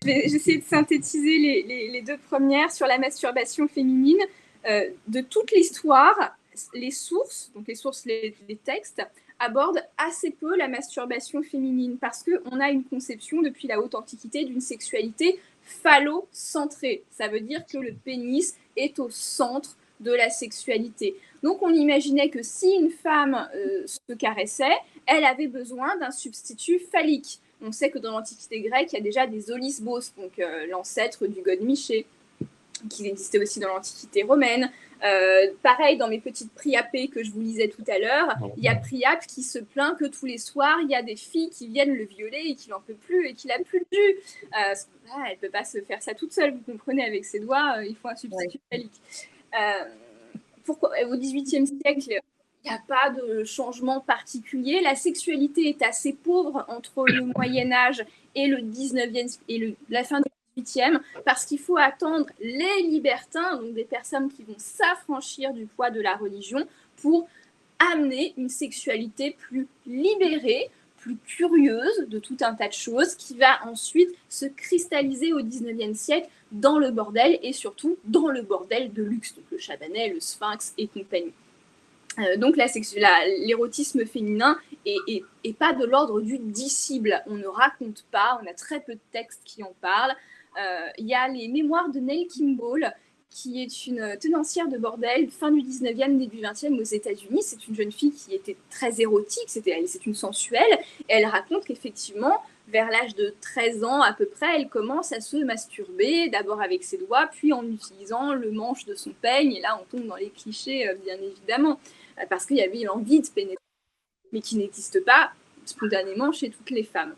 J'essaie de synthétiser les deux premières sur la masturbation féminine. De toute l'histoire, les sources, donc les textes, abordent assez peu la masturbation féminine parce qu'on a une conception depuis la haute antiquité d'une sexualité phallocentrée. Ça veut dire que le pénis est au centre de la sexualité. Donc on imaginait que si une femme se caressait, elle avait besoin d'un substitut phallique. On sait que dans l'Antiquité grecque, il y a déjà des olisbos, donc l'ancêtre du godemiché, qui existait aussi dans l'Antiquité romaine. Pareil, dans mes petites Priapées que je vous lisais tout à l'heure, il y a Priape qui se plaint que tous les soirs, il y a des filles qui viennent le violer et qu'il n'en peut plus et qu'il n'a plus de jus. Elle ne peut pas se faire ça toute seule, vous comprenez, avec ses doigts, il faut un substitut phallique. Pourquoi, au XVIIIe siècle, il n'y a pas de changement particulier. La sexualité est assez pauvre entre le Moyen-Âge et le 19e et la fin du 18e, parce qu'il faut attendre les libertins, donc des personnes qui vont s'affranchir du poids de la religion, pour amener une sexualité plus libérée, plus curieuse de tout un tas de choses, qui va ensuite se cristalliser au 19e siècle dans le bordel, et surtout dans le bordel de luxe, donc le Chabanais, le Sphinx et compagnie. Donc l'érotisme féminin est pas de l'ordre du disciple. On ne raconte pas, on a très peu de textes qui en parlent. Il y a les mémoires de Nell Kimball, qui est une tenancière de bordel fin du 19e, début 20e aux États-Unis. C'est une jeune fille qui était très érotique, c'est une sensuelle. Et elle raconte qu'effectivement, vers l'âge de 13 ans à peu près, elle commence à se masturber, d'abord avec ses doigts, puis en utilisant le manche de son peigne. Et là, on tombe dans les clichés, bien évidemment, parce qu'il y avait l'envie de pénétrer, mais qui n'existe pas spontanément chez toutes les femmes.